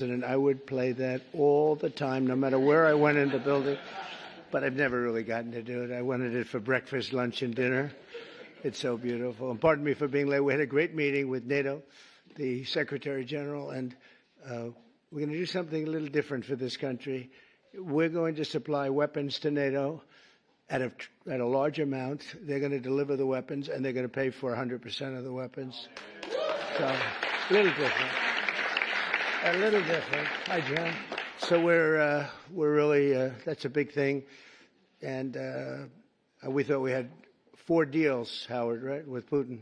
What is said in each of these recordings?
And I would play that all the time, no matter where I went in the building. But I've never really gotten to do it. I wanted it for breakfast, lunch, and dinner. It's so beautiful. And pardon me for being late. We had a great meeting with NATO, the Secretary General, and we're going to do something a little different for this country. We're going to supply weapons to NATO at a large amount. They're going to deliver the weapons, and they're going to pay for 100% of the weapons. So, a little different. A little different. Hi, John. So we're really that's a big thing, and we thought we had 4 deals, Howard, right, with Putin.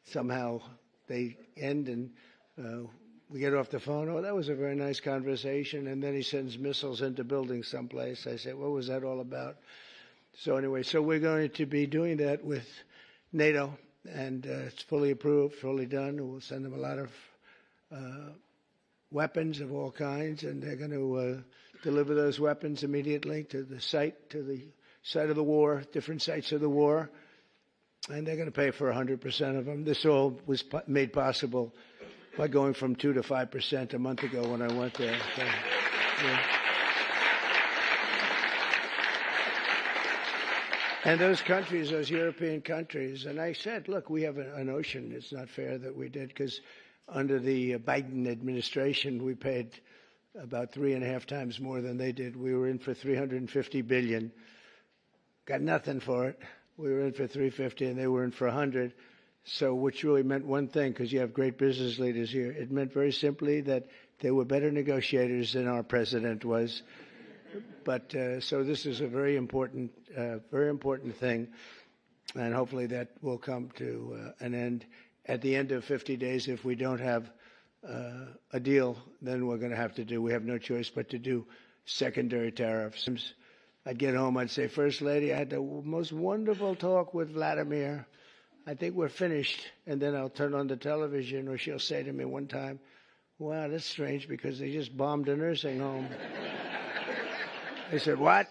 Somehow they end, and we get off the phone. Oh, that was a very nice conversation, and then he sends missiles into buildings someplace. I say, what was that all about? So anyway, so we're going to be doing that with NATO, and it's fully approved, fully done. We'll send them a lot of weapons of all kinds, and they're going to deliver those weapons immediately to the site of the war, different sites of the war, and they're going to pay for 100% of them. This all was made possible by going from 2 to 5% a month ago when I went there. So, yeah. And those countries, those European countries, and I said, look, we have an ocean. It's not fair that we did, because under the Biden administration, we paid about 3.5 times more than they did. We were in for $350 billion. Got nothing for it. We were in for $350, and they were in for $100. So, which really meant one thing, because you have great business leaders here. It meant very simply that they were better negotiators than our president was. But so this is a very important thing, and hopefully that will come to an end. At the end of 50 days, if we don't have a deal, then we're going to have to do, we have no choice but to do secondary tariffs. I'd get home, I'd say, First Lady, I had the most wonderful talk with Vladimir. I think we're finished. And then I'll turn on the television, or she'll say to me one time, wow, that's strange, because they just bombed a nursing home. I said, what?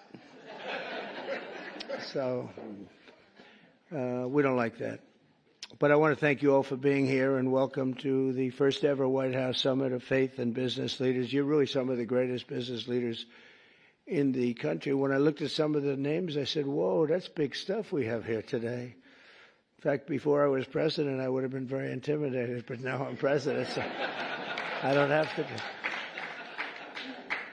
So we don't like that. But I want to thank you all for being here, and welcome to the first ever White House Summit of Faith and Business Leaders. You're really some of the greatest business leaders in the country. When I looked at some of the names, I said, whoa, that's big stuff we have here today. In fact, before I was president, I would have been very intimidated, but now I'm president, so I don't have to be.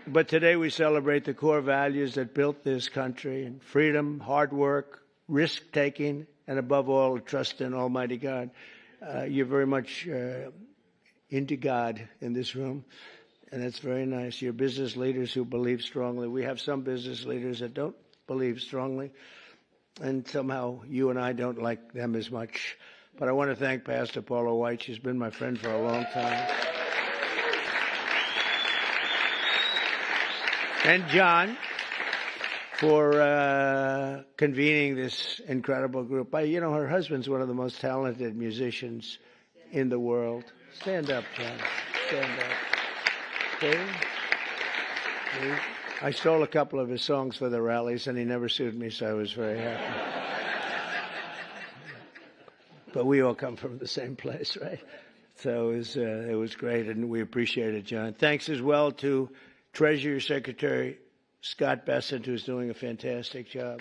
But today we celebrate the core values that built this country: and freedom, hard work, risk-taking, and above all, trust in Almighty God. You're very much into God in this room, and that's very nice. You're business leaders who believe strongly. We have some business leaders that don't believe strongly, and somehow you and I don't like them as much. But I want to thank Pastor Paula White. She's been my friend for a long time. And John, for convening this incredible group. Her husband's one of the most talented musicians in the world. Stand up, John. Stand up. Okay? I stole a couple of his songs for the rallies, and he never sued me, so I was very happy. But we all come from the same place, right? So it was great, and we appreciate it, John. Thanks as well to Treasury Secretary Scott Bessent, who's doing a fantastic job.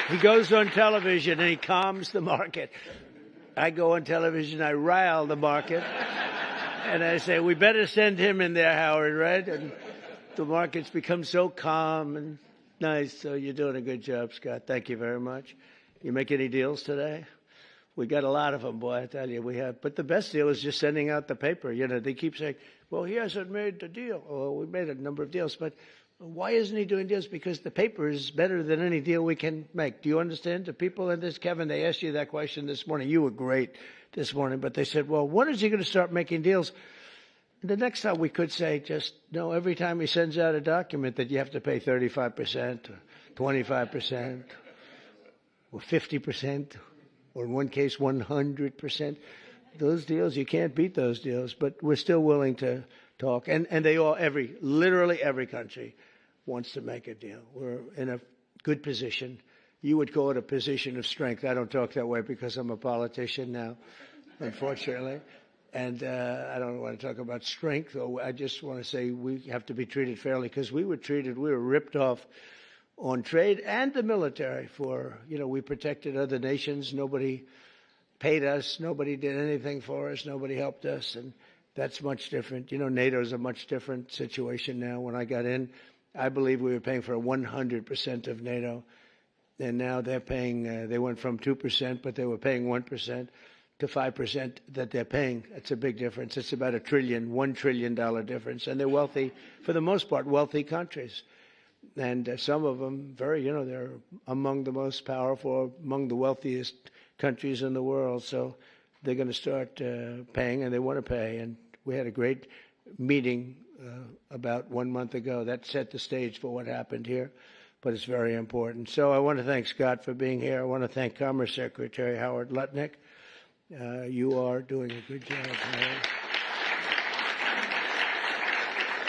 He goes on television and he calms the market. I go on television, I rile the market, and I say, we better send him in there, Howard, right? And the market's become so calm and nice. So you're doing a good job, Scott. Thank you very much. You make any deals today? We got a lot of them, boy, I tell you, we have. But the best deal is just sending out the paper. They keep saying, well, he hasn't made the deal. Well, we made a number of deals, but why isn't he doing deals? Because the paper is better than any deal we can make. Do you understand? The people in this, Kevin, they asked you that question this morning. You were great this morning, but they said, well, when is he going to start making deals? The next time we could say, just, no, every time he sends out a document that you have to pay 35% or 25% or 50%. Or in one case, 100%. Those deals, you can't beat those deals, but we're still willing to talk. And literally every country wants to make a deal. We're in a good position. You would call it a position of strength. I don't talk that way because I'm a politician now, unfortunately. And I don't want to talk about strength. I just want to say we have to be treated fairly, because we were ripped off on trade and the military for, we protected other nations. Nobody paid us. Nobody did anything for us. Nobody helped us. And that's much different. NATO is a much different situation now. When I got in, I believe we were paying for 100% of NATO. And now they're paying, they went from 2%, but they were paying 1%. To 5% that they're paying. That's a big difference. It's about $1 trillion difference. And they're wealthy, for the most part, wealthy countries. And some of them they're among the most powerful, among the wealthiest countries in the world. So they're going to start paying, and they want to pay. And we had a great meeting about 1 month ago. That set the stage for what happened here. But it's very important. So I want to thank Scott for being here. I want to thank Commerce Secretary Howard Lutnick. You are doing a good job.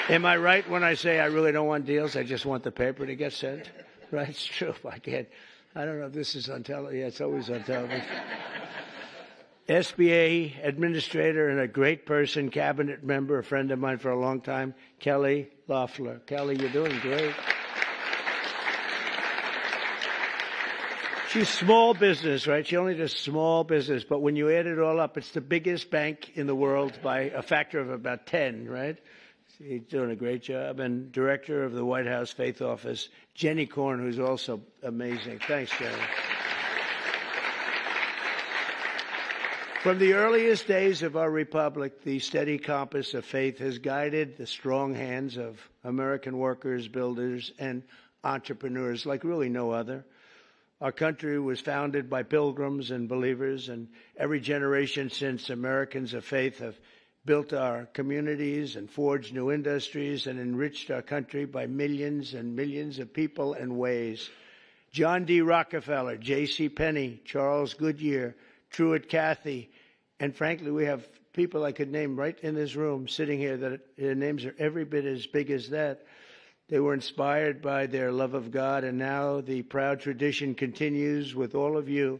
Am I right when I say I really don't want deals? I just want the paper to get sent? Right? It's true. I don't know if this is on television. Yeah, it's always on television. SBA administrator and a great person, cabinet member, a friend of mine for a long time, Kelly Loeffler. Kelly, you're doing great. She's small business, right? She only does small business, but when you add it all up, it's the biggest bank in the world by a factor of about 10, right? She's doing a great job. And director of the White House Faith Office, Jenny Korn, who's also amazing. Thanks, Jenny. From the earliest days of our republic, the steady compass of faith has guided the strong hands of American workers, builders, and entrepreneurs like really no other. Our country was founded by pilgrims and believers, and every generation since, Americans of faith have built our communities and forged new industries and enriched our country by millions and millions of people and ways. John D. Rockefeller, J.C. Penney, Charles Goodyear, Truett Cathy, and frankly, we have people I could name right in this room sitting here that their names are every bit as big as that. They were inspired by their love of God, and now the proud tradition continues with all of you.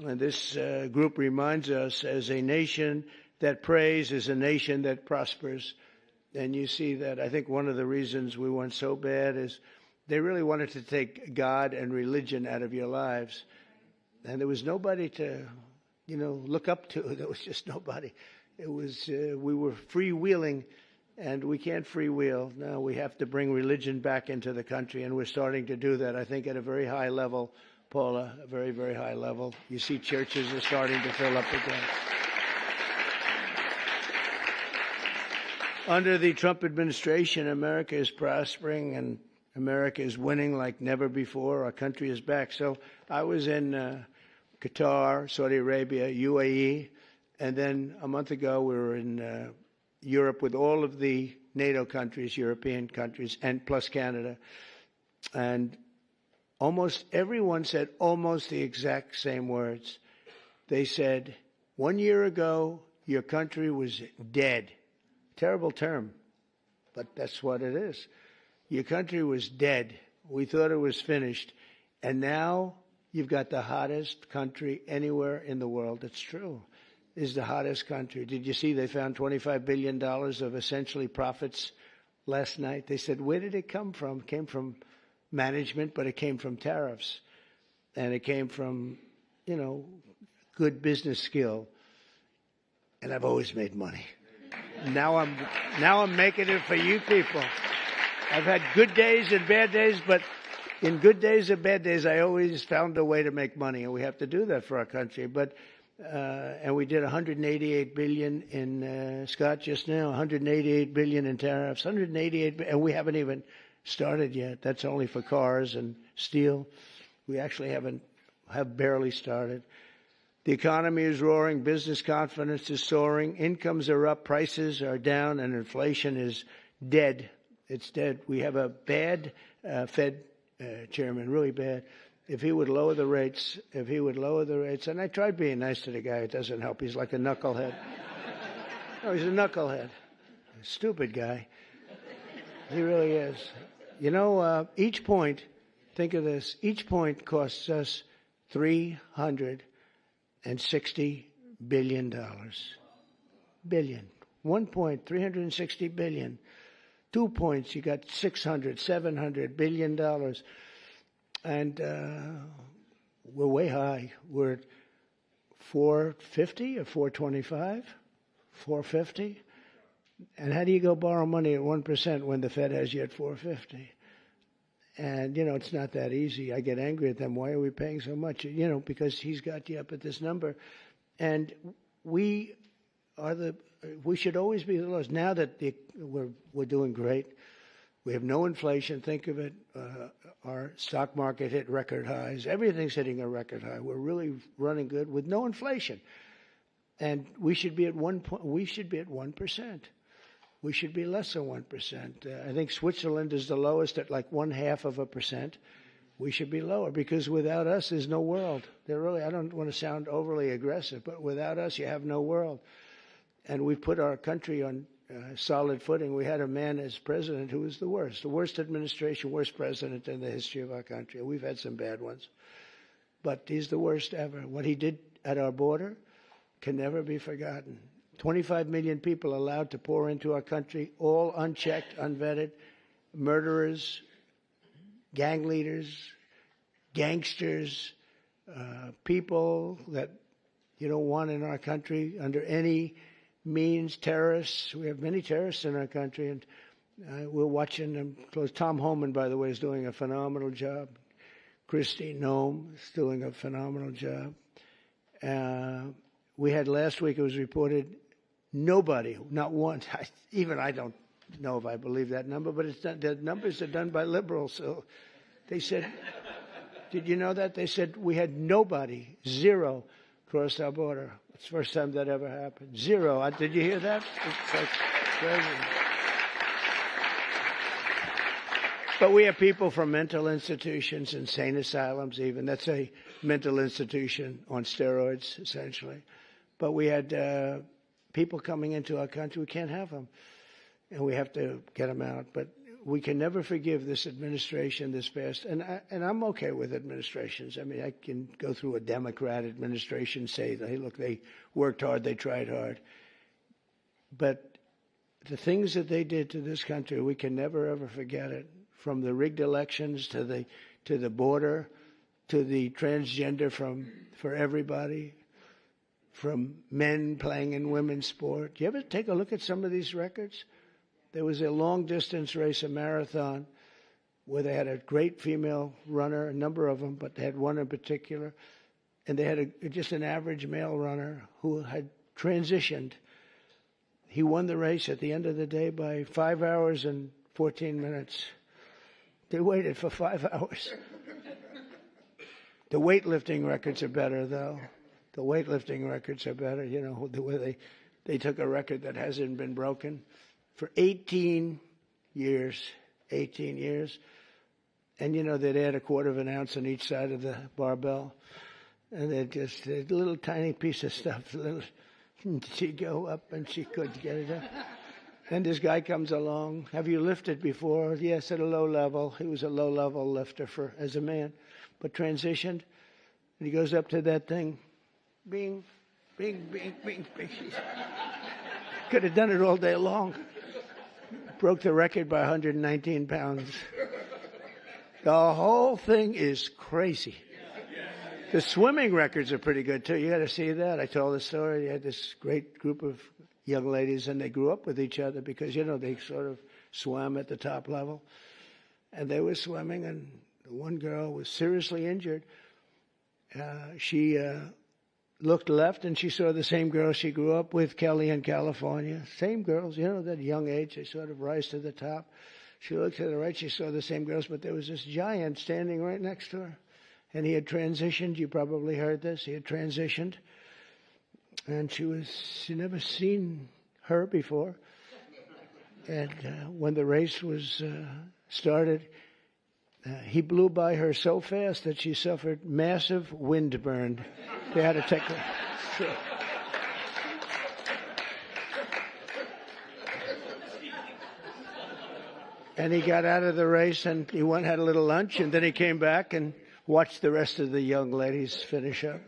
And this group reminds us, as a nation that prays is a nation that prospers. And you see that. I think one of the reasons we went so bad is they really wanted to take God and religion out of your lives. And there was nobody to, look up to. There was just nobody. It was, we were freewheeling. And we can't freewheel. Now we have to bring religion back into the country, and we're starting to do that, I think, at a very high level, Paula, a very, very high level. You see churches are starting to fill up again. Under the Trump administration, America is prospering, and America is winning like never before. Our country is back. So I was in Qatar, Saudi Arabia, UAE, and then a month ago we were in Europe with all of the NATO countries, European countries, and plus Canada. And almost everyone said almost the exact same words. They said, 1 year ago, your country was dead. Terrible term, but that's what it is. Your country was dead. We thought it was finished. And now you've got the hottest country anywhere in the world. It's true. Is the hottest country. Did you see they found $25 billion of essentially profits last night? They said, where did it come from? It came from management, but it came from tariffs. And it came from, good business skill. And I've always made money. Now I'm making it for you people. I've had good days and bad days, but in good days and bad days, I always found a way to make money. And we have to do that for our country. But and we did 188 billion in Scott just now, 188 billion in tariffs, 188, and we haven't even started yet. That's only for cars and steel. We actually have barely started. The economy is roaring, business confidence is soaring, incomes are up, prices are down, and inflation is dead. It's dead. We have a bad Fed chairman, really bad. If he would lower the rates, and I tried being nice to the guy, it doesn't help. He's like a knucklehead. No, he's a knucklehead. A stupid guy. He really is. Each point, think of this, each point costs us $360 billion. billion. 1 point, $360 billion. 2 points, you got $600, $700 billion. And we're way high. We're at 450 or 425? 450? And how do you go borrow money at 1% when the Fed has you at 450? And, it's not that easy. I get angry at them. Why are we paying so much? Because he's got you up at this number. And we should always be the lowest. Now that we're doing great, we have no inflation. Think of it. Our stock market hit record highs. Everything's hitting a record high. We're really running good with no inflation. And we should be at 1%. We should be less than 1%. I think Switzerland is the lowest at like 0.5%. We should be lower because without us, there's no world. I don't want to sound overly aggressive, but without us, you have no world. And we've put our country on solid footing. We had a man as president who was the worst administration, worst president in the history of our country. We've had some bad ones, but he's the worst ever. What he did at our border can never be forgotten. 25 million people allowed to pour into our country, all unchecked, unvetted, murderers, gang leaders, gangsters, people that you don't want in our country under any means, terrorists. We have many terrorists in our country, and we're watching them close. Tom Homan, by the way, is doing a phenomenal job. Christine Noem is doing a phenomenal job. We had last week, it was reported, nobody, not one, even I don't know if I believe that number, but the numbers are done by liberals. So they said, did you know that? They said we had nobody, zero, crossed our border. It's the first time that ever happened. Zero. Did you hear that? It's crazy. But we have people from mental institutions, insane asylums even. That's a mental institution on steroids, essentially. But we had people coming into our country. We can't have them. And we have to get them out. But we can never forgive this administration this past. And I'm okay with administrations. I mean, I can go through a Democrat administration, say, hey, look, they worked hard, they tried hard. But the things that they did to this country, we can never, ever forget it. From the rigged elections to the border, to the transgender for everybody, from men playing in women's sport. Do you ever take a look at some of these records? There was a long-distance race, a marathon, where they had a great female runner, a number of them, but they had one in particular, and they had just an average male runner who had transitioned. He won the race at the end of the day by 5 hours and 14 minutes. They waited for 5 hours. The weightlifting records are better, though. The weightlifting records are better. You know, where they took a record that hasn't been broken for 18 years. 18 years. And, you know, they'd add a quarter of an ounce on each side of the barbell. And they'd just a little tiny piece of stuff. She'd go up and she couldn't get it up. And this guy comes along. Have you lifted before? Yes, at a low level. He was a low-level lifter as a man, but transitioned. And he goes up to that thing. Bing, bing, bing, bing, bing. Could have done it all day long. Broke the record by 119 pounds. The whole thing is crazy. The swimming records are pretty good, too. You got to see that. I told the story. You had this great group of young ladies, and they grew up with each other because, you know, they sort of swam at the top level. And they were swimming, and the one girl was seriously injured. She looked left, and she saw the same girl she grew up with, Kelly, in California. Same girls, you know, that young age, they sort of rise to the top. She looked to the right, she saw the same girls, but there was this giant standing right next to her. And he had transitioned. You probably heard this. He had transitioned. And she'd never seen her before. And when the race was started, he blew by her so fast that she suffered massive windburn. They had to take her. So. And he got out of the race and he went had a little lunch, and then he came back and watched the rest of the young ladies finish up.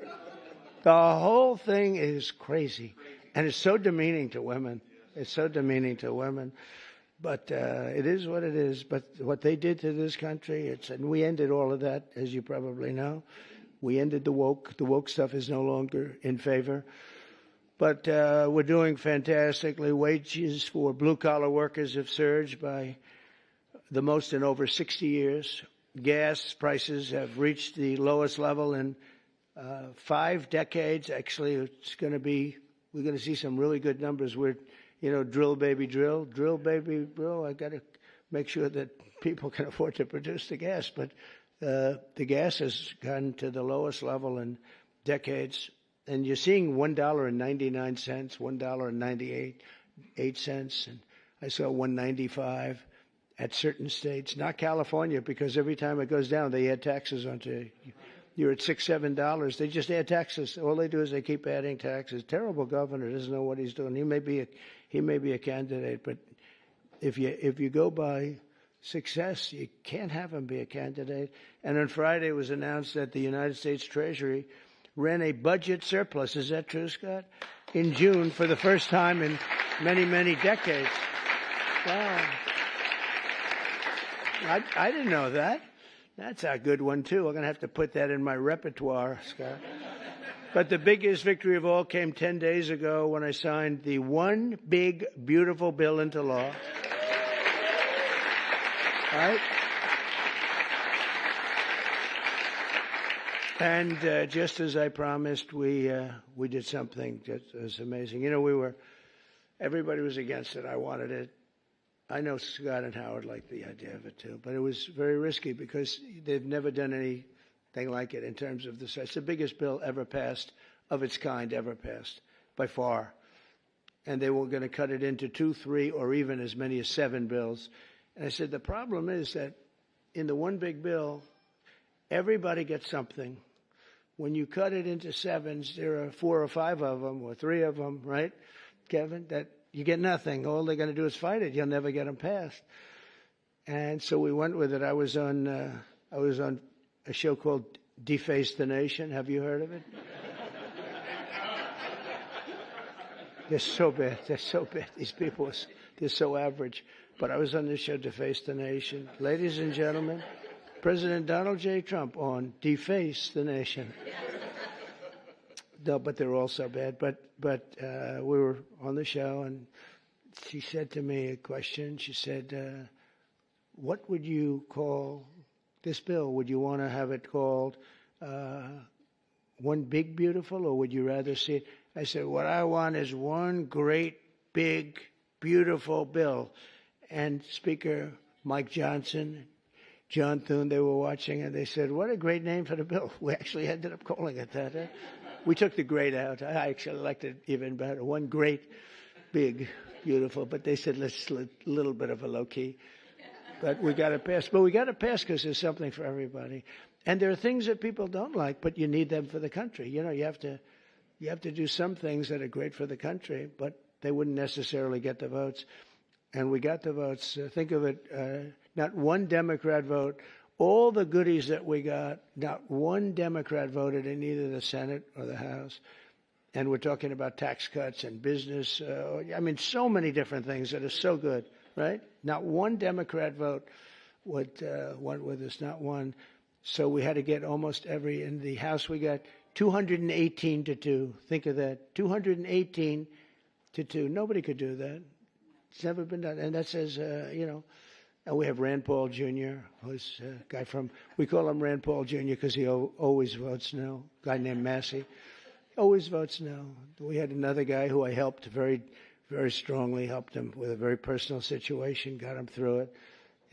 The whole thing is crazy. And it's so demeaning to women. It's so demeaning to women. But it is what it is. But what they did to this country, and we ended all of that, as you probably know. We ended the woke. The woke stuff is no longer in favor. But we're doing fantastically. Wages for blue-collar workers have surged by the most in over 60 years. Gas prices have reached the lowest level in 5 decades. Actually, we're going to see some really good numbers. We're, drill, baby, drill. Drill, baby, drill. I got to make sure that people can afford to produce the gas. But the gas has gone to the lowest level in decades. And you're seeing $1.99, $1.98, and I saw $1.95 at certain states. Not California, because every time it goes down, they add taxes onto it. You're at $6, $7. They just add taxes. All they do is they keep adding taxes. Terrible governor, doesn't know what he's doing. He may be a candidate, but if you go by success, you can't have him be a candidate. And on Friday, it was announced that the United States Treasury ran a budget surplus. Is that true, Scott? In June, for the first time in many, many decades. Wow. I didn't know that. That's a good one, too. I'm going to have to put that in my repertoire, Scott. But the biggest victory of all came 10 days ago when I signed the one big, beautiful bill into law. Right? And just as I promised, we did something that was amazing. Everybody was against it. I wanted it. I know Scott and Howard liked the idea of it too, but it was very risky because they've never done anything like it in terms of the size. It's the biggest bill ever passed, of its kind ever passed, by far. And they were going to cut it into 2, 3, or even as many as 7 bills. And I said, the problem is that in the one big bill, everybody gets something. When you cut it into 7s, there are 4 or 5 of them, or 3 of them, right, Kevin, that you get nothing. All they're going to do is fight it. You'll never get them passed. And so we went with it. I was on a show called Deface the Nation. Have you heard of it? They're so bad. They're so bad. These people, they're so average. But I was on this show, Deface the Nation. Ladies and gentlemen, President Donald J. Trump on Deface the Nation. No, but they're all so bad. But we were on the show, and she said to me a question. She said, what would you call this bill? Would you want to have it called One Big Beautiful, or would you rather see it? I said, what I want is one great, big, beautiful bill. And Speaker Mike Johnson, John Thune, they were watching, and they said, what a great name for the bill. We actually ended up calling it that. We took the great out. I actually liked it even better. One great, big, beautiful. But they said, let's a little bit of a low key. But we got to pass. But we got to pass because there's something for everybody. And there are things that people don't like, but you need them for the country. You have to do some things that are great for the country, but they wouldn't necessarily get the votes. And we got the votes. Think of it, not one Democrat vote. All the goodies that we got, not one Democrat voted in either the Senate or the House. And we're talking about tax cuts and business. So many different things that are so good, right? Not one Democrat vote went with us, not one. So we had to get almost every. In the House, we got 218 to 2. Think of that, 218 to 2. Nobody could do that. It's never been done. And that says, and we have Rand Paul Jr., who's a guy we call him Rand Paul Jr. because he always votes no. A guy named Massey. Always votes no. We had another guy who I helped very, very strongly, helped him with a very personal situation, got him through it.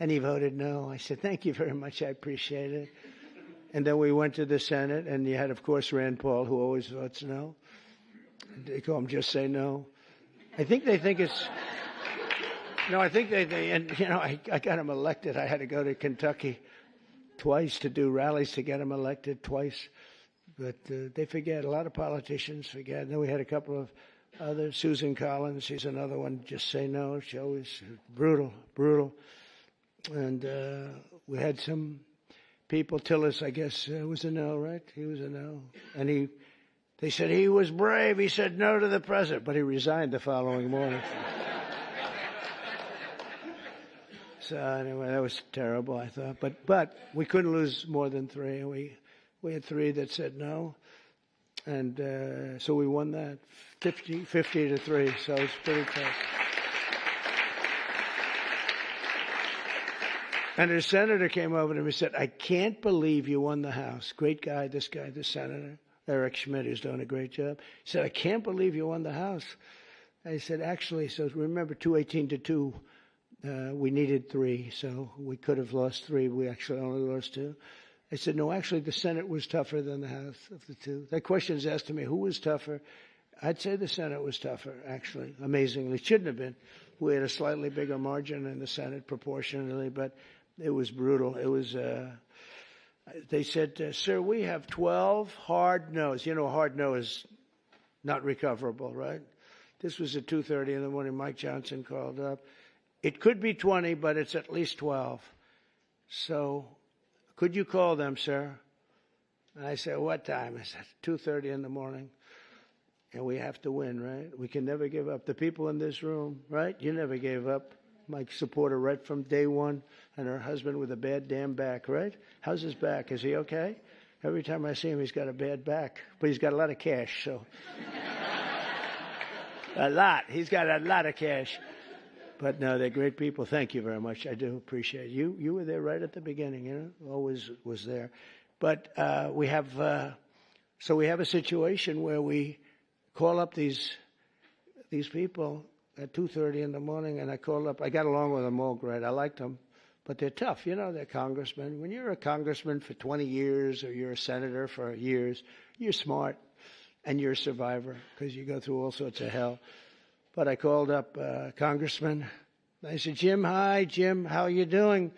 And he voted no. I said, thank you very much. I appreciate it. And then we went to the Senate, and you had, of course, Rand Paul, who always votes no. They call him Just Say No. I think they think it's... No, I think I got him elected. I had to go to Kentucky twice to do rallies to get him elected twice. But they forget. A lot of politicians forget. And then we had a couple of others. Susan Collins, she's another one. Just say no. She always brutal. And we had some people. Tillis, I guess, was a no, right? He was a no. And They said he was brave. He said no to the president, but he resigned the following morning. So anyway, that was terrible, I thought. But we couldn't lose more than 3. We had 3 that said no. And so we won that 50 to 3. So it's pretty tough. And a senator came over to me and said, I can't believe you won the House. Great guy, this senator, Eric Schmidt, who's doing a great job. He said, I can't believe you won the House. I said, actually, so remember 218 to 2, we needed 3, so we could have lost 3. We actually only lost 2. I said, no, actually, the Senate was tougher than the House of the 2. That question is asked to me, who was tougher? I'd say the Senate was tougher, actually, amazingly. Shouldn't have been. We had a slightly bigger margin in the Senate proportionally, but it was brutal. It was, they said, sir, we have 12 hard no's. You know, a hard no is not recoverable, right? This was at 2:30 in the morning. Mike Johnson called up. It could be 20, but it's at least 12. So could you call them, sir? And I said, what time? I said, 2:30 in the morning. And we have to win, right? We can never give up. The people in this room, right? You never gave up. Mike's supporter right from day one, and her husband with a bad damn back, right? How's his back? Is he okay? Every time I see him, he's got a bad back, but he's got a lot of cash, so. A lot. He's got a lot of cash. But no, they're great people. Thank you very much. I do appreciate you. You were there right at the beginning, you know, always was there. But we have a situation where we call up these people at 2:30 in the morning, and I called up. I got along with them all great. I liked them, but they're tough. You know, they're congressmen. When you're a congressman for 20 years or you're a senator for years, you're smart and you're a survivor because you go through all sorts of hell. But I called up Congressman. I said, Jim, hi, Jim, how are you doing?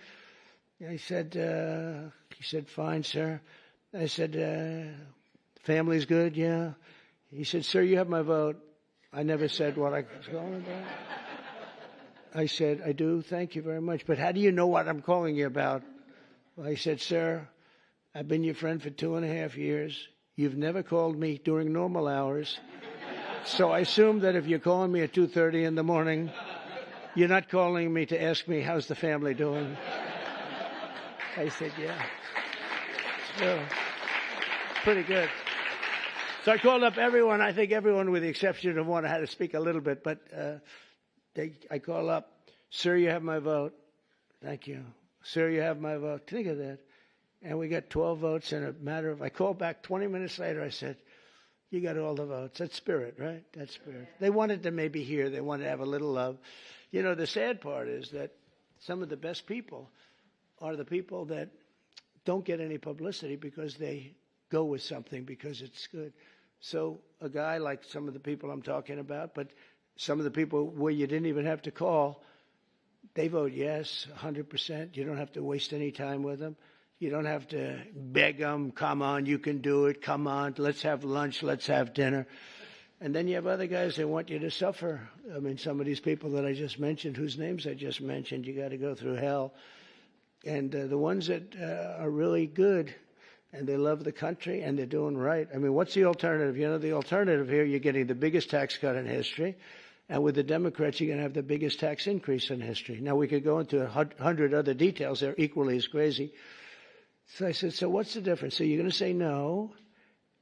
He said, fine, sir. I said, family's good, yeah. He said, sir, you have my vote. I never said what I was calling about. I said, I do, thank you very much. But how do you know what I'm calling you about? Well, he said, sir, I've been your friend for 2.5 years. You've never called me during normal hours. So I assume that if you're calling me at 2:30 in the morning, you're not calling me to ask me how's the family doing. I said, yeah. So, pretty good. So I called up everyone. I think everyone with the exception of one had to speak a little bit. But I call up, sir, you have my vote. Thank you. Sir, you have my vote. Think of that. And we got 12 votes in a matter of, I called back 20 minutes later. I said, you got all the votes. That's spirit, right? That's spirit. They wanted to maybe hear. They wanted to have a little love. You know, the sad part is that some of the best people are the people that don't get any publicity because they go with something because it's good. So a guy like some of the people I'm talking about, but some of the people where you didn't even have to call, they vote yes, 100%. You don't have to waste any time with them. You don't have to beg them, come on, you can do it, come on, let's have lunch, let's have dinner. And then you have other guys that want you to suffer. I mean, some of these people that I just mentioned, whose names I just mentioned, you got to go through hell. And the ones that are really good and they love the country and they're doing right. I mean, what's the alternative? You know, the alternative here, you're getting the biggest tax cut in history. And with the Democrats, you're going to have the biggest tax increase in history. Now, we could go into 100 other details. They're equally as crazy. So I said, so what's the difference? So you're going to say no,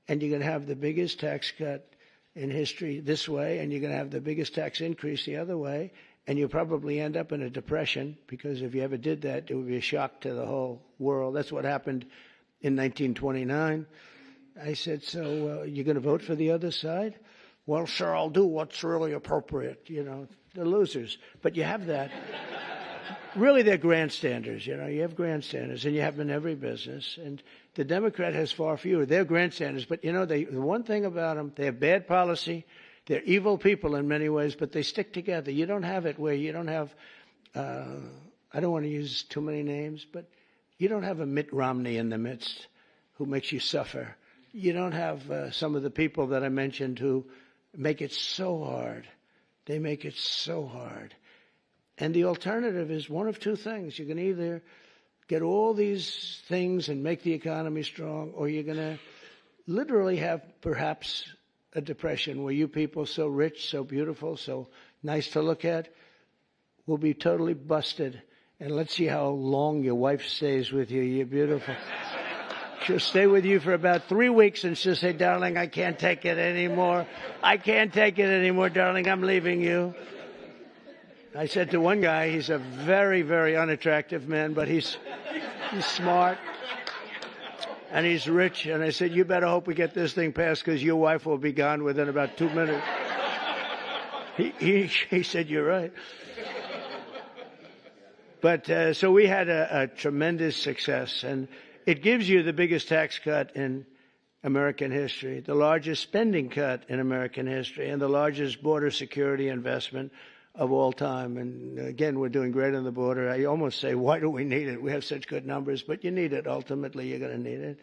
and you're going to have the biggest tax cut in history this way, and you're going to have the biggest tax increase the other way, and you'll probably end up in a depression, because if you ever did that, it would be a shock to the whole world. That's what happened in 1929. I said, so you're going to vote for the other side? Well, sir, I'll do what's really appropriate. You know, they're losers. But you have that. Really, they're grandstanders, you know. You have grandstanders, and you have them in every business. And the Democrat has far fewer. They're grandstanders, but, you know, the one thing about them, they have bad policy. They're evil people in many ways, but they stick together. You don't have it where you don't have, I don't want to use too many names, but you don't have a Mitt Romney in the midst who makes you suffer. You don't have some of the people that I mentioned who make it so hard. They make it so hard. And the alternative is one of two things. You can either get all these things and make the economy strong, or you're going to literally have perhaps a depression where you people so rich, so beautiful, so nice to look at will be totally busted. And let's see how long your wife stays with you. You're beautiful. She'll stay with you for about 3 weeks and she'll say, darling, I can't take it anymore. I can't take it anymore, darling. I'm leaving you. I said to one guy, he's a very, very unattractive man, but he's smart and he's rich. And I said, you better hope we get this thing passed because your wife will be gone within about 2 minutes. He said, you're right. But so we had a tremendous success, and it gives you the biggest tax cut in American history, the largest spending cut in American history, and the largest border security investment of all time. And again, we're doing great on the border. I almost say, why do we need it? We have such good numbers, but you need it. Ultimately, you're going to need it.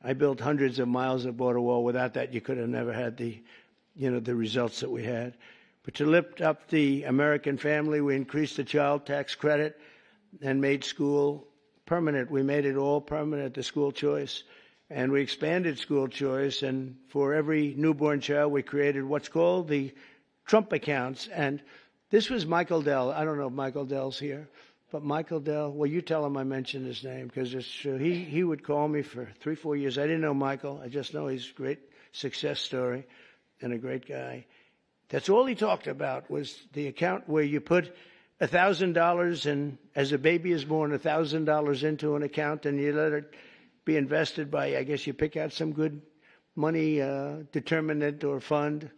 I built hundreds of miles of border wall. Without that, you could have never had the results that we had. But to lift up the American family, we increased the child tax credit and made school permanent. We made it all permanent, the school choice. And we expanded school choice. And for every newborn child, we created what's called the Trump accounts. And this was Michael Dell. I don't know if Michael Dell's here, but Michael Dell, well, you tell him I mentioned his name because it's true. He would call me for 3-4 years. I didn't know Michael. I just know he's a great success story and a great guy. That's all he talked about was the account where you put $1,000 and as a baby is born, $1,000 into an account and you let it be invested by, I guess you pick out some good money determinant or fund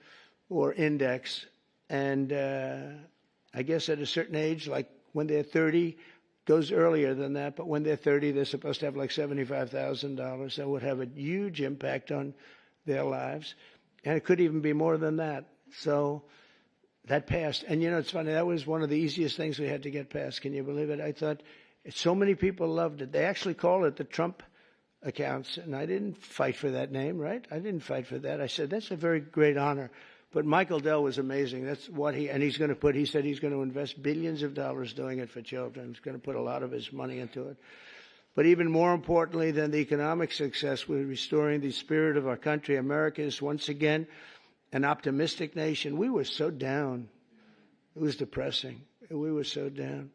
or index. And I guess at a certain age, like when they're 30, goes earlier than that. But when they're 30, they're supposed to have like $75,000. That would have a huge impact on their lives. And it could even be more than that. So that passed. And, it's funny. That was one of the easiest things we had to get passed. Can you believe it? I thought so many people loved it. They actually call it the Trump accounts. And I didn't fight for that name, right? I didn't fight for that. I said, that's a very great honor. But Michael Dell was amazing. That's what he said he's going to invest billions of dollars doing it for children. He's going to put a lot of his money into it. But even more importantly than the economic success, we're restoring the spirit of our country. America is once again an optimistic nation. We were so down. It was depressing. We were so down.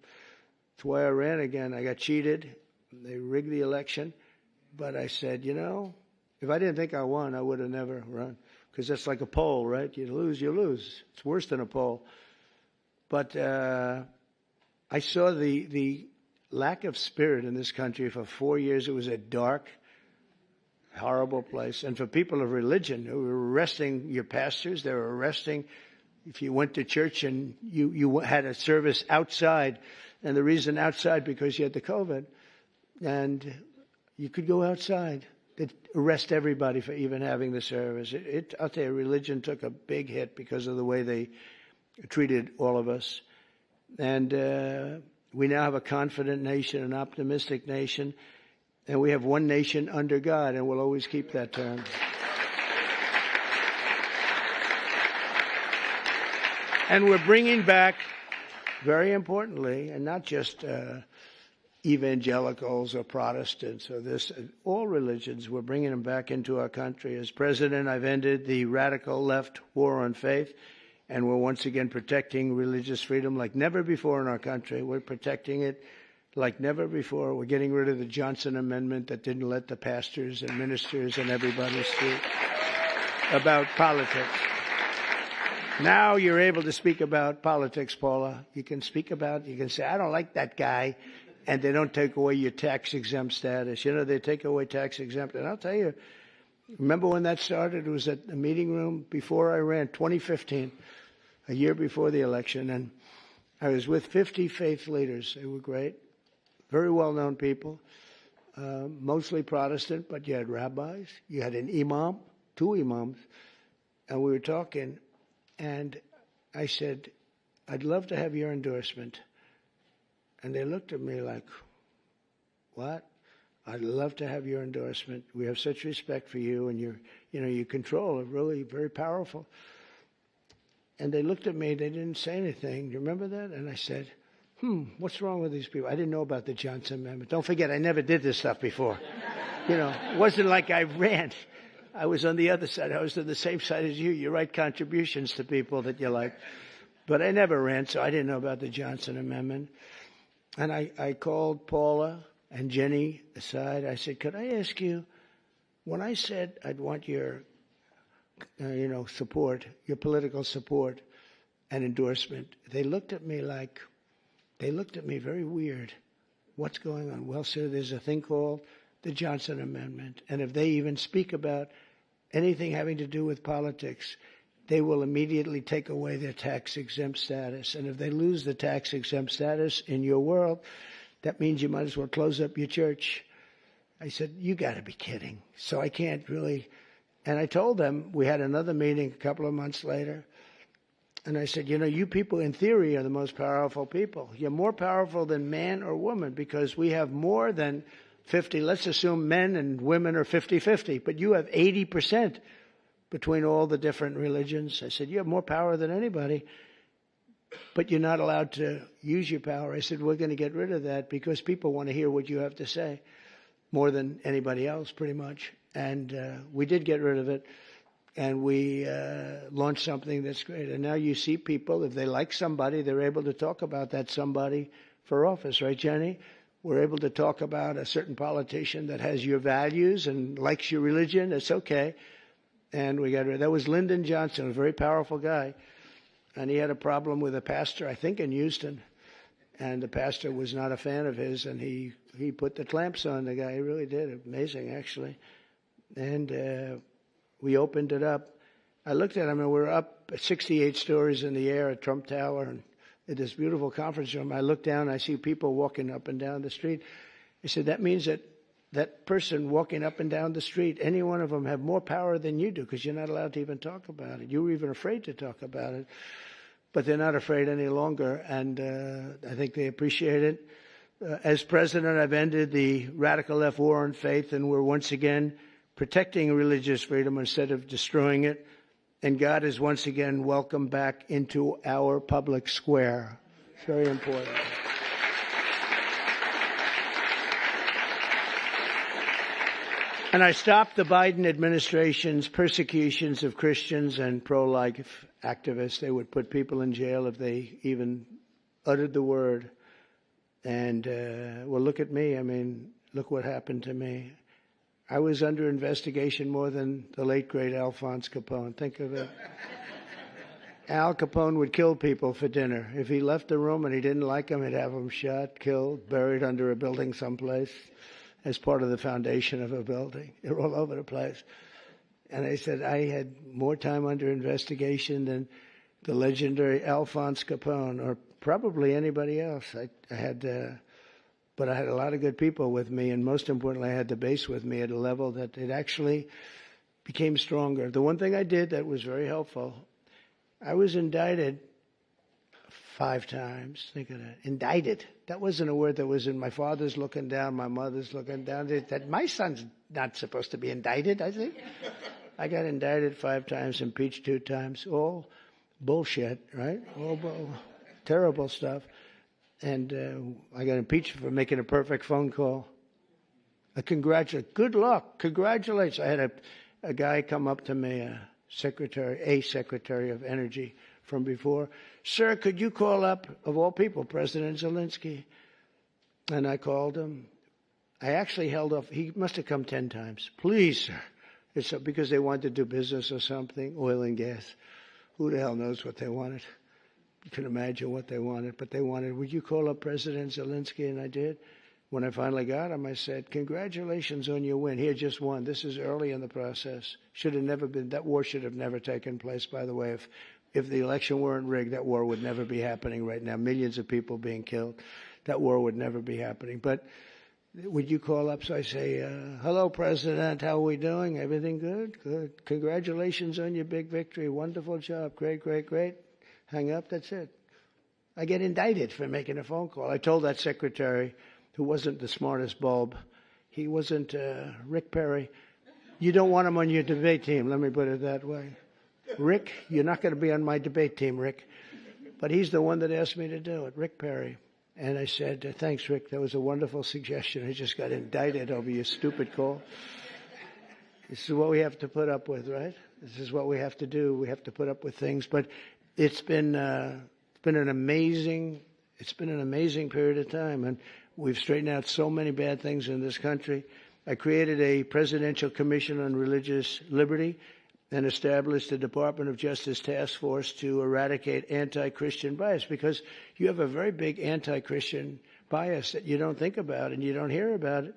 That's why I ran again. I got cheated. They rigged the election. But I said, if I didn't think I won, I would have never run. Because that's like a poll, right? You lose, you lose. It's worse than a poll. But I saw the lack of spirit in this country for 4 years. It was a dark, horrible place. And for people of religion who were arresting your pastors, they were arresting if you went to church and you had a service outside. And the reason outside, because you had the COVID. And you could go outside. They'd arrest everybody for even having the service. I'll tell you, religion took a big hit because of the way they treated all of us. And we now have a confident nation, an optimistic nation, and we have one nation under God, and we'll always keep that term. And we're bringing back, very importantly, and not just evangelicals or Protestants or all religions, we're bringing them back into our country. As president, I've ended the radical left war on faith, and we're once again protecting religious freedom like never before in our country. We're protecting it like never before. We're getting rid of the Johnson Amendment that didn't let the pastors and ministers and everybody speak about politics. Now you're able to speak about politics, Paula. You can say, I don't like that guy. And they don't take away your tax-exempt status. They take away tax-exempt. And I'll tell you, remember when that started? It was at the meeting room before I ran, 2015, a year before the election. And I was with 50 faith leaders. They were great, very well-known people, mostly Protestant, but you had rabbis. You had an imam, 2 imams. And we were talking, and I said, I'd love to have your endorsement. And they looked at me like, what? I'd love to have your endorsement. We have such respect for you, and your control is really very powerful. And they looked at me. They didn't say anything. Do you remember that? And I said, what's wrong with these people? I didn't know about the Johnson Amendment. Don't forget, I never did this stuff before. It wasn't like I ran. I was on the other side. I was on the same side as you. You write contributions to people that you like. But I never ran, so I didn't know about the Johnson Amendment. And I called Paula and Jenny aside. I said, could I ask you, when I said I'd want your, support, your political support and endorsement, they looked at me very weird. What's going on? Well, sir, there's a thing called the Johnson Amendment. And if they even speak about anything having to do with politics, they will immediately take away their tax-exempt status. And if they lose the tax-exempt status in your world, that means you might as well close up your church. I said, you got to be kidding. So I can't really. And I told them, we had another meeting a couple of months later. And I said, you people in theory are the most powerful people. You're more powerful than man or woman because we have more than 50. Let's assume men and women are 50-50, but you have 80% between all the different religions. I said, you have more power than anybody, but you're not allowed to use your power. I said, we're going to get rid of that because people want to hear what you have to say more than anybody else, pretty much. And we did get rid of it. And we launched something that's great. And now you see people, if they like somebody, they're able to talk about that somebody for office, right, Jenny? We're able to talk about a certain politician that has your values and likes your religion. It's okay. And we got rid of that. Was Lyndon Johnson, a very powerful guy. And he had a problem with a pastor, I think in Houston. And the pastor was not a fan of his. And he put the clamps on the guy. He really did. Amazing, actually. And we opened it up. I looked at him, and we're up 68 stories in the air at Trump Tower and at this beautiful conference room. I look down, I see people walking up and down the street. I said, that means that person walking up and down the street, any one of them have more power than you do because you're not allowed to even talk about it. You were even afraid to talk about it. But they're not afraid any longer, and I think they appreciate it. As president, I've ended the radical left war on faith, and we're once again protecting religious freedom instead of destroying it. And God is once again welcomed back into our public square. It's very important. And I stopped the Biden administration's persecutions of Christians and pro-life activists. They would put people in jail if they even uttered the word. And, well, look at me. I mean, look what happened to me. I was under investigation more than the late, great Alphonse Capone. Think of it. Al Capone would kill people for dinner. If he left the room and he didn't like them, he'd have them shot, killed, buried under a building someplace as part of the foundation of a building. They're all over the place. And they said I had more time under investigation than the legendary Alphonse Capone or probably anybody else. But I had a lot of good people with me, and most importantly, I had the base with me at a level that it actually became stronger. The one thing I did that was very helpful, I was indicted 5 times. Think of that. Indicted. That wasn't a word that was in my father's looking down, my mother's looking down. That my son's not supposed to be indicted, I think. I got indicted 5 times, impeached 2 times. All bullshit, right? All terrible stuff. And I got impeached for making a perfect phone call. Good luck. Congratulations. I had a guy come up to me, a secretary of energy from before. Sir, could you call up, of all people, President Zelensky? And I called him. I actually held off. He must have come 10 times. Please, sir. It's because they wanted to do business or something, oil and gas. Who the hell knows what they wanted? You can imagine what they wanted, but they wanted, would you call up President Zelensky? And I did. When I finally got him, I said, congratulations on your win. He had just won. This is early in the process. Should have never been, that war should have never taken place, by the way. If the election weren't rigged, that war would never be happening right now. Millions of people being killed. That war would never be happening. But would you call up? So I say, hello, President. How are we doing? Everything good? Good. Congratulations on your big victory. Wonderful job. Great, great, great. Hang up, that's it. I get indicted for making a phone call. I told that secretary, who wasn't the smartest bulb, he wasn't Rick Perry. You don't want him on your debate team, let me put it that way. Rick, you're not going to be on my debate team, Rick. But he's the one that asked me to do it, Rick Perry. And I said, thanks, Rick, that was a wonderful suggestion. I just got indicted over your stupid call. This is what we have to put up with, right? This is what we have to do. We have to put up with things. But it's been an amazing period of time, and we've straightened out so many bad things in this country. I created a Presidential Commission on Religious Liberty and established a Department of Justice task force to eradicate anti-Christian bias, because you have a very big anti-Christian bias that you don't think about and you don't hear about it.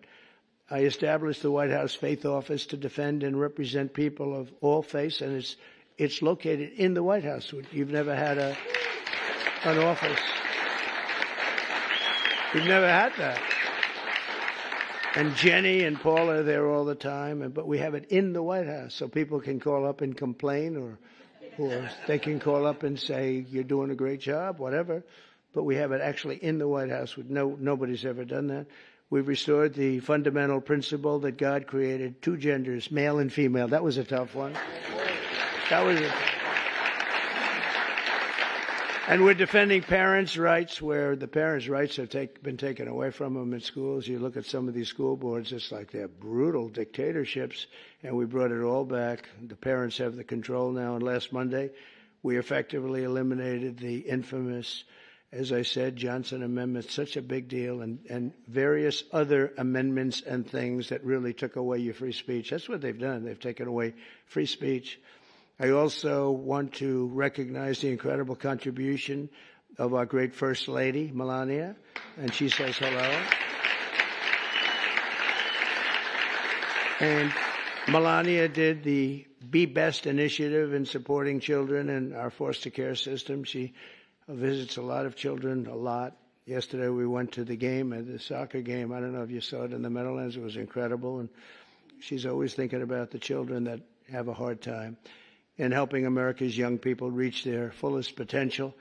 I established the White House Faith Office to defend and represent people of all faiths, and it's located in the White House. You've never had an office. You've never had that. And Jenny and Paul are there all the time, but we have it in the White House, so people can call up and complain, or they can call up and say, you're doing a great job, whatever. But we have it actually in the White House. Nobody's ever done that. We've restored the fundamental principle that God created two genders, male and female. That was a tough one. And we're defending parents' rights where the parents' rights have been taken away from them in schools. You look at some of these school boards, it's like they're brutal dictatorships, and we brought it all back. The parents have the control now, and last Monday we effectively eliminated the infamous, as I said, Johnson Amendment, such a big deal, and various other amendments and things that really took away your free speech. That's what they've done. They've taken away free speech. I also want to recognize the incredible contribution of our great First Lady, Melania, and she says hello. And Melania did the Be Best initiative in supporting children in our foster care system. She visits a lot of children, a lot. Yesterday we went to the game, the soccer game. I don't know if you saw it in the Meadowlands. It was incredible. And she's always thinking about the children that have a hard time and helping America's young people reach their fullest potential.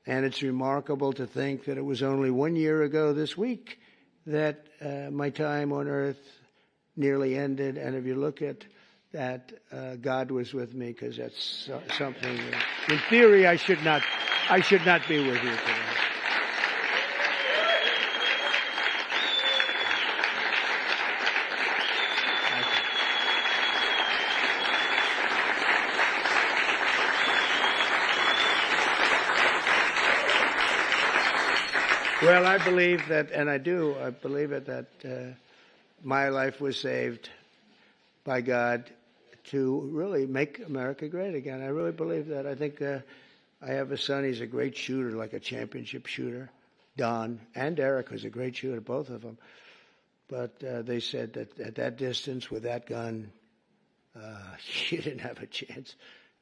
And it's remarkable to think that it was only 1 year ago this week that my time on earth nearly ended. And if you look at that, God was with me, because that's something. In theory, I should not be with you today. Well, I believe that, and I believe it, that my life was saved by God to really make America great again. I really believe that. I think I have a son. He's a great shooter, like a championship shooter. Don and Eric was a great shooter, both of them. But they said that at that distance with that gun, you didn't have a chance.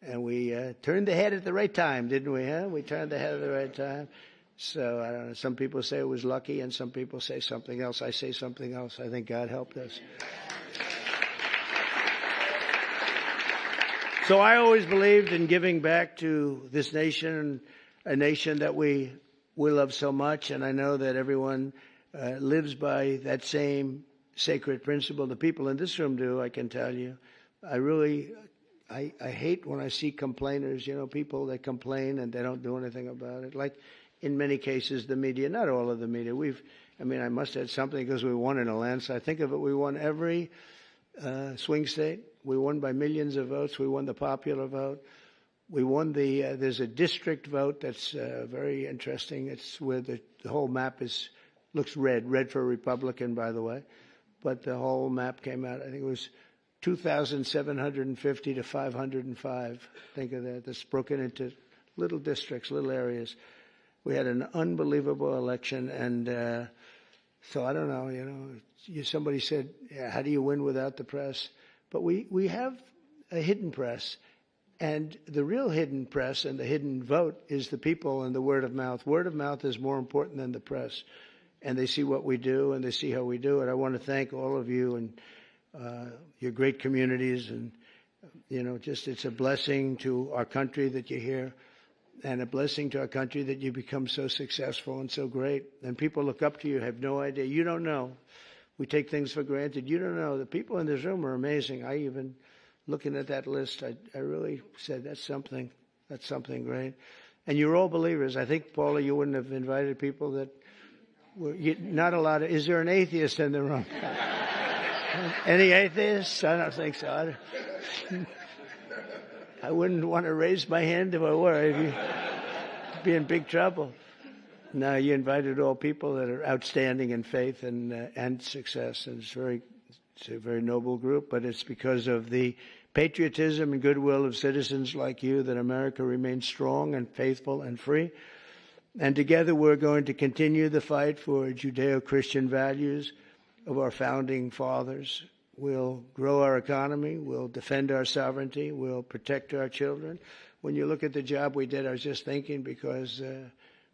And we turned the head at the right time, didn't we? Huh? We turned the head at the right time. So, I don't know, some people say it was lucky, and some people say something else. I say something else. I think God helped us. So I always believed in giving back to this nation, a nation that we love so much, and I know that everyone lives by that same sacred principle. The people in this room do, I can tell you. I hate when I see complainers, people that complain and they don't do anything about it. Like, in many cases, the media, not all of the media. I must add something because we won in a landslide. Think of it, we won every swing state. We won by millions of votes. We won the popular vote. We won there's a district vote that's very interesting. It's where the whole map looks red for Republican, by the way. But the whole map came out, I think it was 2,750 to 505. Think of that. That's broken into little districts, little areas. We had an unbelievable election, and so I don't know, somebody said, how do you win without the press? But we have a hidden press, and the real hidden press and the hidden vote is the people and the word of mouth. Word of mouth is more important than the press, and they see what we do, and they see how we do it. I want to thank all of you and your great communities, and, it's a blessing to our country that you're here. And a blessing to our country that you become so successful and so great. And people look up to you, have no idea. You don't know. We take things for granted. You don't know. The people in this room are amazing. I even, looking at that list, I really said, that's something great. And you're all believers. I think, Paula, you wouldn't have invited people that were, not a lot of, is there an atheist in the room? Any atheists? I don't think so. I wouldn't want to raise my hand if I were. I'd be in big trouble. No, you invited all people that are outstanding in faith and success, and it's a very noble group. But it's because of the patriotism and goodwill of citizens like you that America remains strong and faithful and free. And together we're going to continue the fight for Judeo-Christian values of our founding fathers. We'll grow our economy. We'll defend our sovereignty. We'll protect our children. When you look at the job we did, I was just thinking because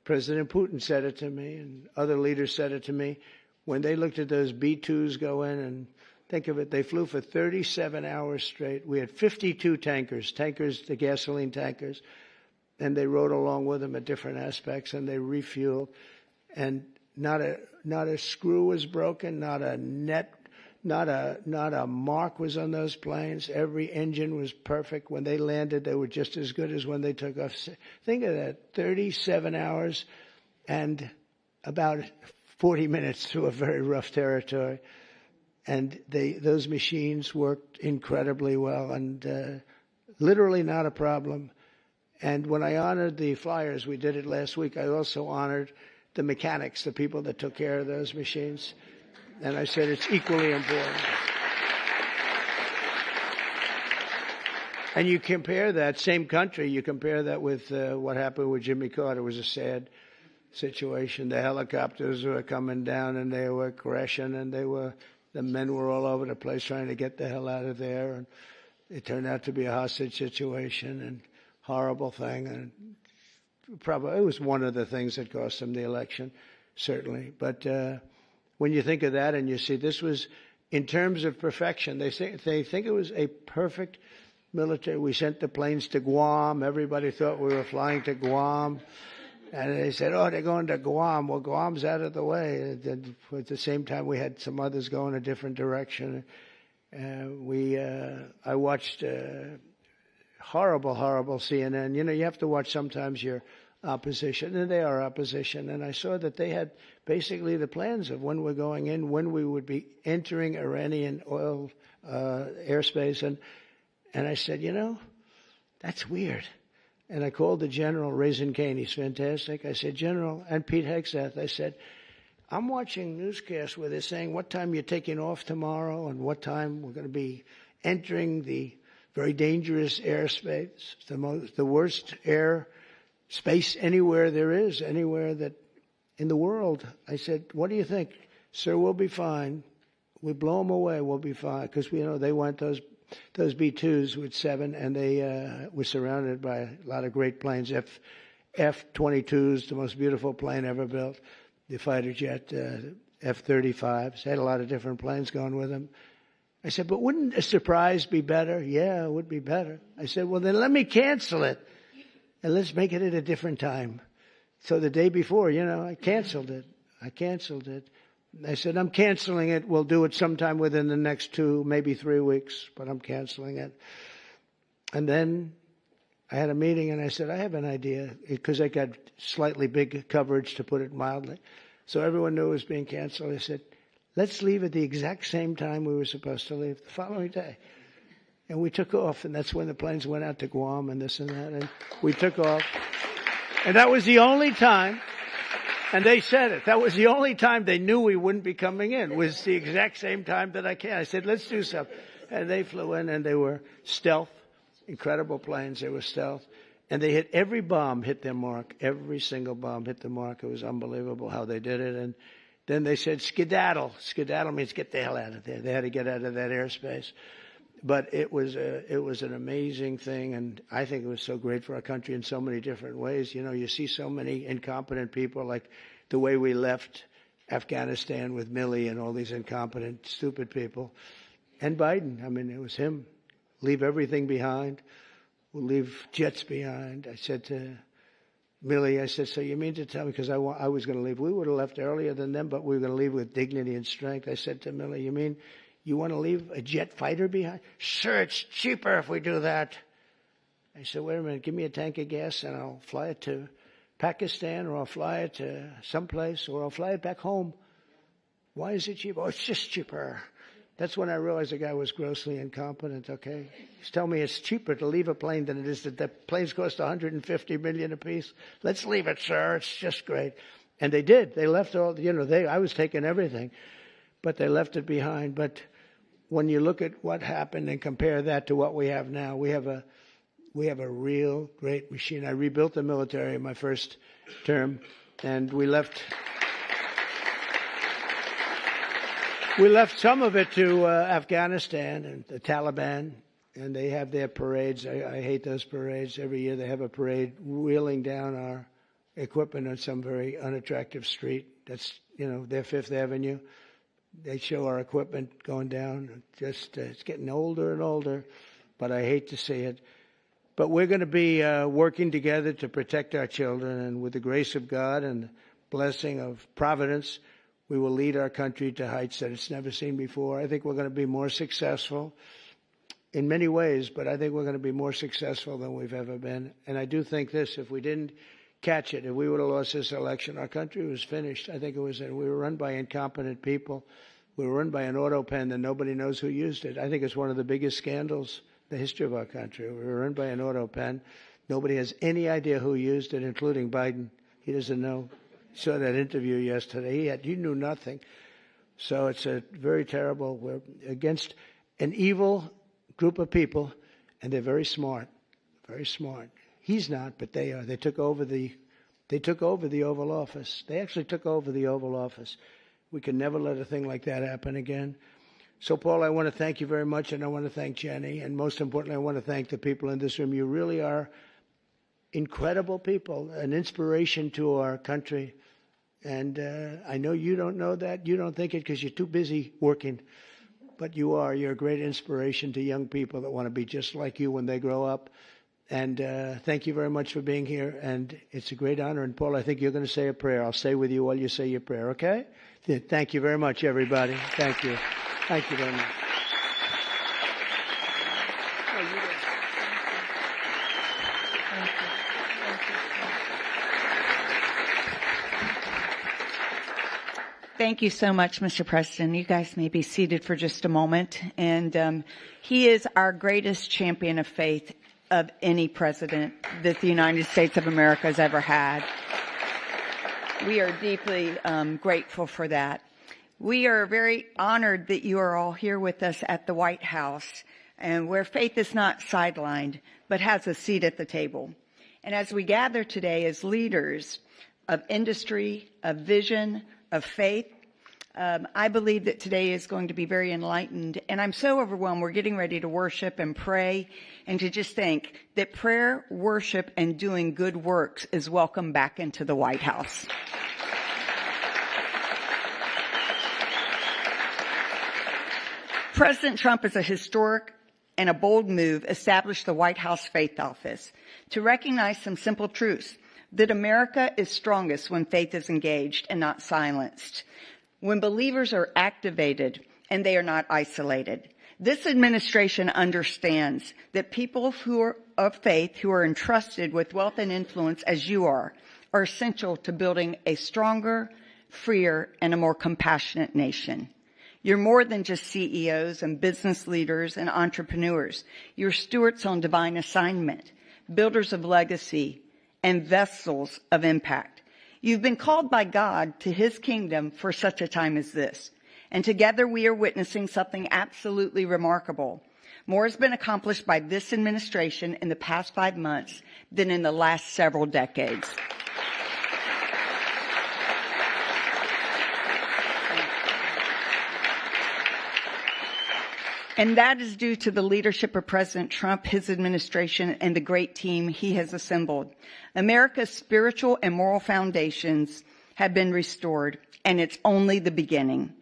President Putin said it to me and other leaders said it to me. When they looked at those B-2s go in, and think of it, they flew for 37 hours straight. We had 52 tankers, the gasoline tankers, and they rode along with them at different aspects, and they refueled. And not a screw was broken, not a mark was on those planes. Every engine was perfect. When they landed, they were just as good as when they took off. Think of that, 37 hours and about 40 minutes through a very rough territory. And those machines worked incredibly well and literally not a problem. And when I honored the flyers, we did it last week, I also honored the mechanics, the people that took care of those machines. And I said it's equally important. And you compare that, same country, you compare that with what happened with Jimmy Carter. It was a sad situation. The helicopters were coming down and they were crashing and the men were all over the place trying to get the hell out of there. And it turned out to be a hostage situation and horrible thing. And probably it was one of the things that cost them the election, certainly. But when you think of that and you see this was, in terms of perfection, they think it was a perfect military. We sent the planes to Guam. Everybody thought we were flying to Guam. And they said, oh, they're going to Guam. Well, Guam's out of the way. At the same time, we had some others going a different direction. I watched horrible CNN. You know, you have to watch sometimes your opposition, and they are opposition. And I saw that they had basically the plans of when we're going in, when we would be entering Iranian oil airspace. And I said, you know, that's weird. And I called the general, Raisin Kane. He's fantastic. I said, General, and Pete Hegseth, I said, I'm watching newscasts where they're saying what time you're taking off tomorrow and what time we're going to be entering the very dangerous airspace, the worst air space anywhere there is, anywhere that in the world. I said, what do you think? Sir, we'll be fine. We blow them away, we'll be fine. Because, you know, they went those B-2s with 7, and they were surrounded by a lot of great planes. F-22s, the most beautiful plane ever built. The fighter jet, F-35s. Had a lot of different planes going with them. I said, but wouldn't a surprise be better? Yeah, it would be better. I said, well, then let me cancel it. And let's make it at a different time. So the day before, you know, I canceled it. I said, I'm canceling it. We'll do it sometime within the next 2, maybe 3 weeks, but I'm canceling it. And then I had a meeting and I said, I have an idea, because I got slightly big coverage, to put it mildly. So everyone knew it was being canceled. I said, let's leave at the exact same time we were supposed to leave, the following day. And we took off, and that's when the planes went out to Guam and this and that, and we took off. And that was the only time. And they said it. That was the only time they knew we wouldn't be coming in. It was the exact same time that I came. I said, let's do something. And they flew in, and they were stealth, incredible planes. They were stealth. And they hit every bomb, hit their mark. Every single bomb hit the mark. It was unbelievable how they did it. And then they said, skedaddle. Skedaddle means get the hell out of there. They had to get out of that airspace. But it was an amazing thing, and I think it was so great for our country in so many different ways. You know, you see so many incompetent people, like the way we left Afghanistan with Milley and all these incompetent, stupid people. And Biden, I mean, it was him. Leave everything behind. We'll leave jets behind. I said to Milley, I said, so you mean to tell me, because I was going to leave. We would have left earlier than them, but we were going to leave with dignity and strength. I said to Milley, you mean you want to leave a jet fighter behind? Sure, it's cheaper if we do that. I said, wait a minute, give me a tank of gas and I'll fly it to Pakistan, or I'll fly it to someplace, or I'll fly it back home. Why is it cheaper? Oh, it's just cheaper. That's when I realized the guy was grossly incompetent, okay? He's telling me it's cheaper to leave a plane than it is that the planes cost $150 million apiece. Let's leave it, sir. It's just great. And they did. They left all, I was taking everything, but they left it behind. But when you look at what happened and compare that to what we have now, we have a real great machine. I rebuilt the military in my first term, and we left some of it to Afghanistan and the Taliban, and they have their parades. I hate those parades. Every year they have a parade wheeling down our equipment on some very unattractive street. That's, their Fifth Avenue. They show our equipment going down. It's getting older and older, but I hate to see it. But we're going to be working together to protect our children, and with the grace of God and the blessing of providence, we will lead our country to heights that it's never seen before. I think we're going to be more successful in many ways, but I think we're going to be more successful than we've ever been. And I do think this, if we didn't catch it, if we would have lost this election, our country was finished. I think we were run by incompetent people. We were run by an auto pen that nobody knows who used it. I think it's one of the biggest scandals in the history of our country. We were run by an auto pen. Nobody has any idea who used it, including Biden. He doesn't know. Saw that interview yesterday. He knew nothing. So it's a very terrible. We're against an evil group of people, and they're very smart. Very smart. He's not, but they are. They took over the Oval Office. They actually took over the Oval Office. We can never let a thing like that happen again. So, Paul, I want to thank you very much, and I want to thank Jenny, and most importantly, I want to thank the people in this room. You really are incredible people, an inspiration to our country. And I know you don't know that. You don't think it because you're too busy working. But you are. You're a great inspiration to young people that want to be just like you when they grow up. And thank you very much for being here. And it's a great honor. And, Paul, I think you're going to say a prayer. I'll stay with you while you say your prayer, okay? Thank you very much, everybody. Thank you. Thank you very much. Thank you so much, Mr. President. You guys may be seated for just a moment. And he is our greatest champion of faith of any president that the United States of America has ever had. We are deeply grateful for that. We are very honored that you are all here with us at the White House, and where faith is not sidelined, but has a seat at the table. And as we gather today as leaders of industry, of vision, of faith, I believe that today is going to be very enlightened. And I'm so overwhelmed. We're getting ready to worship and pray, and to just think that prayer, worship, and doing good works is welcome back into the White House. President Trump, is a historic and a bold move, established the White House Faith Office to recognize some simple truths: that America is strongest when faith is engaged and not silenced, when believers are activated and they are not isolated. This administration understands that people who are of faith, who are entrusted with wealth and influence as you are essential to building a stronger, freer, and a more compassionate nation. You're more than just CEOs and business leaders and entrepreneurs. You're stewards on divine assignment, builders of legacy, and vessels of impact. You've been called by God to his kingdom for such a time as this. And together we are witnessing something absolutely remarkable. More has been accomplished by this administration in the past 5 months than in the last several decades. And that is due to the leadership of President Trump, his administration, and the great team he has assembled. America's spiritual and moral foundations have been restored, and it's only the beginning.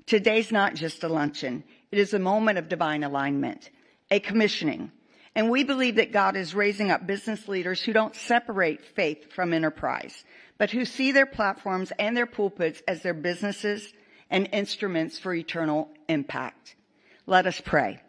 Today's not just a luncheon. It is a moment of divine alignment, a commissioning. And we believe that God is raising up business leaders who don't separate faith from enterprise, but who see their platforms and their pulpits as their businesses and instruments for eternal impact. Let us pray.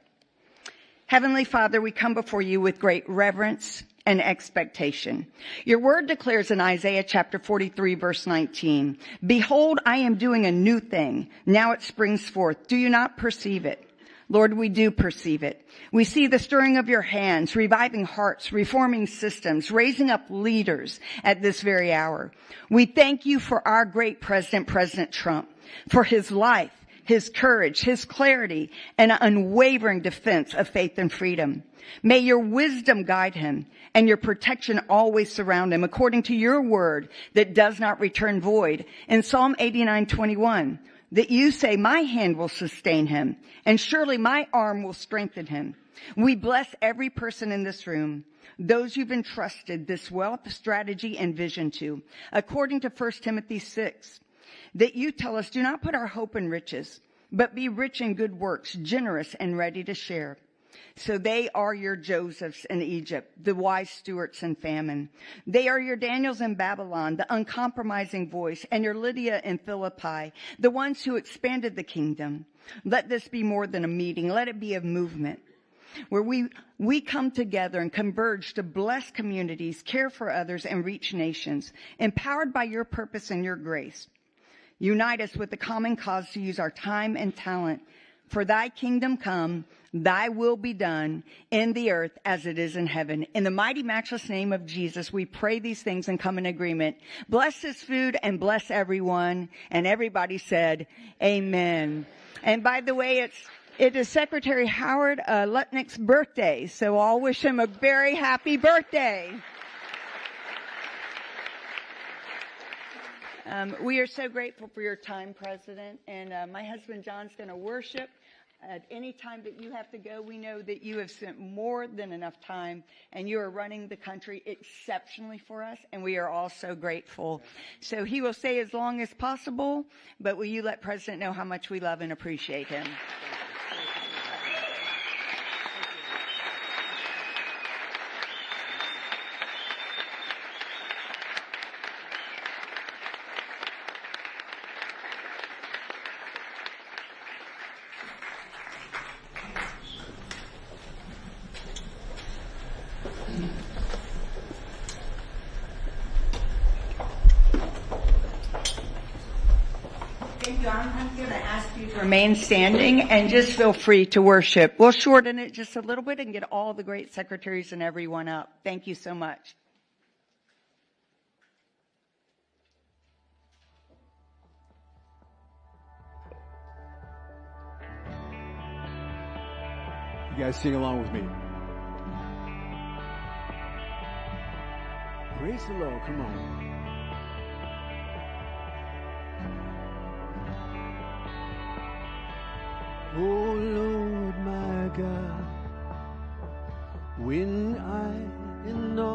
Heavenly Father, we come before you with great reverence and expectation. Your word declares in Isaiah chapter 43, verse 19, "Behold, I am doing a new thing. Now it springs forth. Do you not perceive it?" Lord, we do perceive it. We see the stirring of your hands, reviving hearts, reforming systems, raising up leaders at this very hour. We thank you for our great president, President Trump, for his life, his courage, his clarity, and unwavering defense of faith and freedom. May your wisdom guide him and your protection always surround him according to your word that does not return void. In Psalm 89:21, that you say, "My hand will sustain him, and surely my arm will strengthen him." We bless every person in this room, those you've entrusted this wealth, strategy, and vision to, according to 1 Timothy 6, that you tell us, "Do not put our hope in riches, but be rich in good works, generous and ready to share." So they are your Josephs in Egypt, the wise stewards in famine. They are your Daniels in Babylon, the uncompromising voice, and your Lydia in Philippi, the ones who expanded the kingdom. Let this be more than a meeting. Let it be a movement where we come together and converge to bless communities, care for others, and reach nations, empowered by your purpose and your grace. Unite us with the common cause to use our time and talent for thy kingdom come, thy will be done in the earth as it is in heaven. In the mighty, matchless name of Jesus, we pray these things and come in agreement. Bless this food and bless everyone. And everybody said, amen. And by the way, it is Secretary Howard Lutnick's birthday, so I'll wish him a very happy birthday. We are so grateful for your time, President, and my husband John's going to worship. At any time that you have to go, we know that you have spent more than enough time, and you are running the country exceptionally for us, and we are all so grateful. So he will stay as long as possible, but will you let President know how much we love and appreciate him? I'm going to ask you to remain standing and just feel free to worship. We'll shorten it just a little bit and get all the great secretaries and everyone up. Thank you so much. You guys sing along with me. Praise the Lord. Come on. Oh Lord my God, when I in